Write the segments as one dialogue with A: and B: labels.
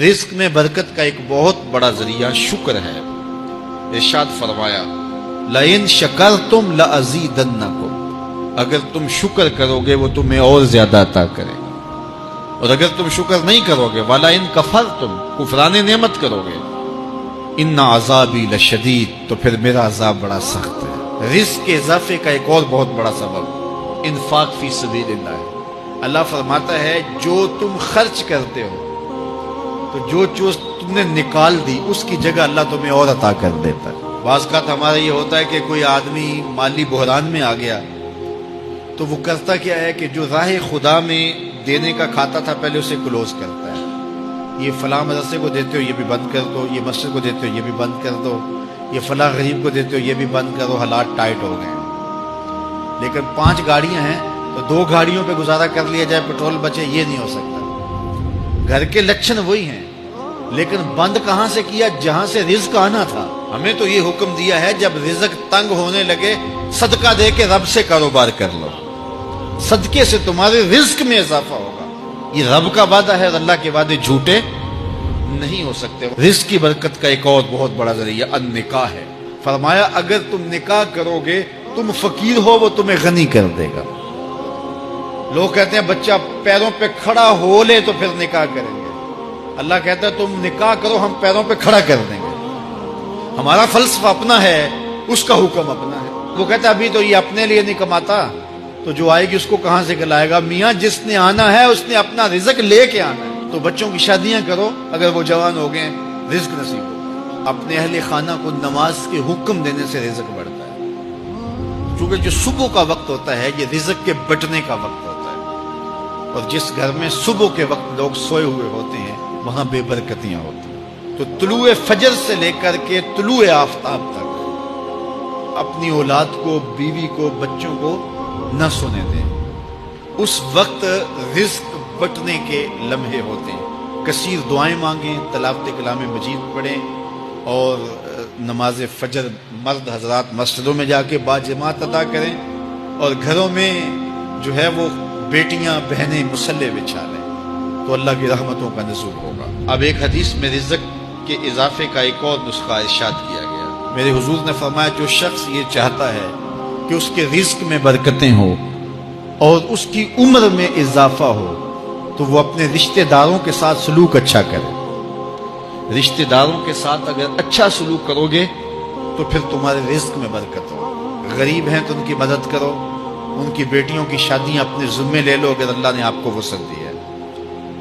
A: رزق میں برکت کا ایک بہت بڑا ذریعہ شکر ہے۔ ارشاد فرمایا لَإِن شَكَرْتُمْ لَأَزِيدَنَّكُمْ، اگر تم شکر کرو گے وہ تمہیں اور زیادہ عطا کرے گا، اور اگر تم شکر نہیں کرو گے وَلَئِن كَفَرْتُمْ، کفران نعمت کرو گے إِنَّ عَذَابِي لَشَدِيدٌ، تو پھر میرا عذاب بڑا سخت ہے۔ رزق کے اضافے کا ایک اور بہت بڑا سبب انفاق فی سبیل اللہ ہے۔ اللہ فرماتا ہے جو تم خرچ کرتے ہو تو جو چیز تم نے نکال دی اس کی جگہ اللہ تمہیں اور عطا کر دیتا ہے۔ بعض اوقات ہمارا یہ ہوتا ہے کہ کوئی آدمی مالی بحران میں آ گیا تو وہ کرتا کیا ہے کہ جو راہ خدا میں دینے کا کھاتا تھا پہلے اسے کلوز کرتا ہے، یہ فلاں مدرسے کو دیتے ہو یہ بھی بند کر دو، یہ مسجد کو دیتے ہو یہ بھی بند کر دو، یہ فلاں غریب کو دیتے ہو یہ بھی بند کرو، حالات ٹائٹ ہو گئے۔ لیکن 5 گاڑیاں ہیں تو 2 گاڑیوں پہ گزارا کر لیا جائے، پیٹرول بچے، یہ نہیں ہو سکتا۔ گھر کے لچھن وہی ہیں لیکن بند کہاں سے کیا؟ جہاں سے رزق آنا تھا۔ ہمیں تو یہ حکم دیا ہے جب رزق تنگ ہونے لگے صدقہ دے کے رب سے کاروبار کر لو، صدقے سے تمہارے رزق میں اضافہ ہوگا۔ یہ رب کا وعدہ ہے اور اللہ کے وعدے جھوٹے نہیں ہو سکتے۔ رزق کی برکت کا ایک اور بہت بڑا ذریعہ النکاح ہے۔ فرمایا اگر تم نکاح کرو گے تم فقیر ہو وہ تمہیں غنی کر دے گا۔ لوگ کہتے ہیں بچہ پیروں پہ کھڑا ہو لے تو پھر نکاح کریں گے، اللہ کہتا ہے تم نکاح کرو ہم پیروں پہ کھڑا کر دیں گے۔ ہمارا فلسفہ اپنا ہے، اس کا حکم اپنا ہے۔ وہ کہتا ہے ابھی تو یہ اپنے لیے نہیں کماتا تو جو آئے گی اس کو کہاں سے کھلائے گا؟ میاں جس نے آنا ہے اس نے اپنا رزق لے کے آنا ہے۔ تو بچوں کی شادیاں کرو اگر وہ جوان ہو گئے، رزق نصیب ہو۔ اپنے اہل خانہ کو نماز کے حکم دینے سے رزق بڑھتا ہے، کیونکہ جو صبح کا وقت ہوتا ہے یہ رزق کے بٹنے کا وقت ہوتا ہے، اور جس گھر میں صبح کے وقت لوگ سوئے ہوئے ہوتے ہیں وہاں بے برکتیاں ہوتی ہیں۔ تو طلوع فجر سے لے کر کے طلوع آفتاب تک اپنی اولاد کو، بیوی کو، بچوں کو نہ سونے دیں۔ اس وقت رزق بٹنے کے لمحے ہوتے ہیں۔ کثیر دعائیں مانگیں، تلاوت کلام مجید پڑھیں، اور نماز فجر مرد حضرات مسجدوں میں جا کے باجماعت ادا کریں، اور گھروں میں جو ہے وہ بیٹیاں بہنیں مصلے بچھا لیں تو اللہ کی رحمتوں کا نزول ہوگا۔ اب ایک حدیث میں رزق کے اضافے کا ایک اور نسخہ ارشاد کیا گیا۔ میرے حضور نے فرمایا جو شخص یہ چاہتا ہے کہ اس کے رزق میں برکتیں ہوں اور اس کی عمر میں اضافہ ہو تو وہ اپنے رشتہ داروں کے ساتھ سلوک اچھا کرے۔ رشتہ داروں کے ساتھ اگر اچھا سلوک کرو گے تو پھر تمہارے رزق میں برکت ہو۔ غریب ہیں تو ان کی مدد کرو، ان کی بیٹیوں کی شادیاں اپنے ذمے لے لو اگر اللہ نے آپ کو وسعت دی ہے،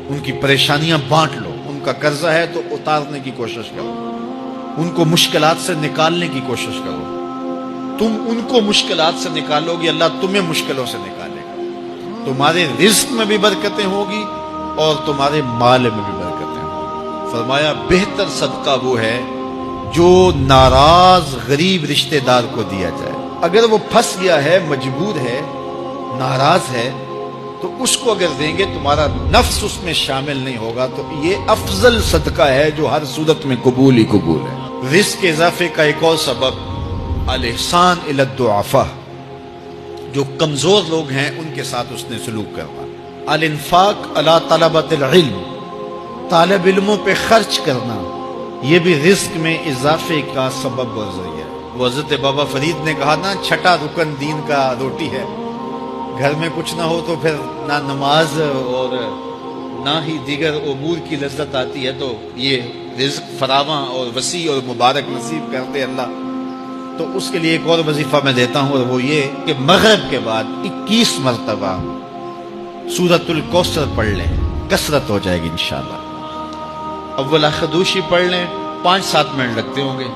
A: ان کی پریشانیاں بانٹ لو، ان کا قرضہ ہے تو اتارنے کی کوشش کرو، ان کو مشکلات سے نکالنے کی کوشش کرو۔ تم ان کو مشکلات سے نکالو گے اللہ تمہیں مشکلوں سے نکالے گا۔ تمہارے رزق میں بھی برکتیں ہوگی اور تمہارے مال میں بھی برکتیں ہوں۔ فرمایا بہتر صدقہ وہ ہے جو ناراض غریب رشتہ دار کو دیا جائے۔ اگر وہ پھنس گیا ہے، مجبور ہے، ناراض ہے، تو اس کو اگر دیں گے تمہارا نفس اس میں شامل نہیں ہوگا، تو یہ افضل صدقہ ہے جو ہر صورت میں قبول ہی قبول ہے۔ رزق کے اضافے کا ایک اور سبب الاحسان الی الضعفاء، جو کمزور لوگ ہیں ان کے ساتھ اس نے سلوک کرنا۔ الانفاق علی طلبۃ العلم، طالب علموں پہ خرچ کرنا، یہ بھی رزق میں اضافے کا سبب و ذریعہ ہے۔ وہ حضرت بابا فرید نے کہا نا چھٹا رکن دین کا روٹی ہے۔ گھر میں کچھ نہ ہو تو پھر نہ نماز اور نہ ہی دیگر امور کی لذت آتی ہے، تو یہ رزق فراواں اور وسیع اور مبارک نصیب کرتے اللہ۔ تو اس کے لیے ایک اور وظیفہ میں دیتا ہوں، اور وہ یہ کہ مغرب کے بعد 21 مرتبہ سورۃ الکوثر پڑھ لیں، کثرت ہو جائے گی انشاءاللہ۔ اول خدوشی پڑھ لیں، 5-7 منٹ لگتے ہوں گے،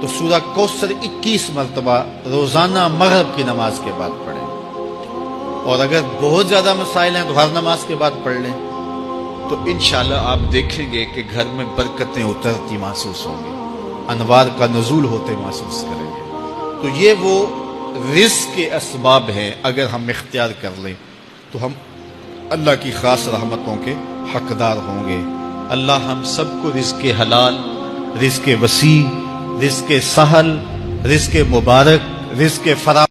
A: تو سورہ کوثر 21 مرتبہ روزانہ مغرب کی نماز کے بعد پڑھیں، اور اگر بہت زیادہ مسائل ہیں تو ہر نماز کے بعد پڑھ لیں، تو انشاءاللہ آپ دیکھیں گے کہ گھر میں برکتیں اترتی محسوس ہوں گی، انوار کا نزول ہوتے محسوس کریں گے۔ تو یہ وہ رزق کے اسباب ہیں، اگر ہم اختیار کر لیں تو ہم اللہ کی خاص رحمتوں کے حقدار ہوں گے۔ اللہ ہم سب کو رزق حلال، رزق وسیع، رزق سہل، رزق مبارک، رزق فراوان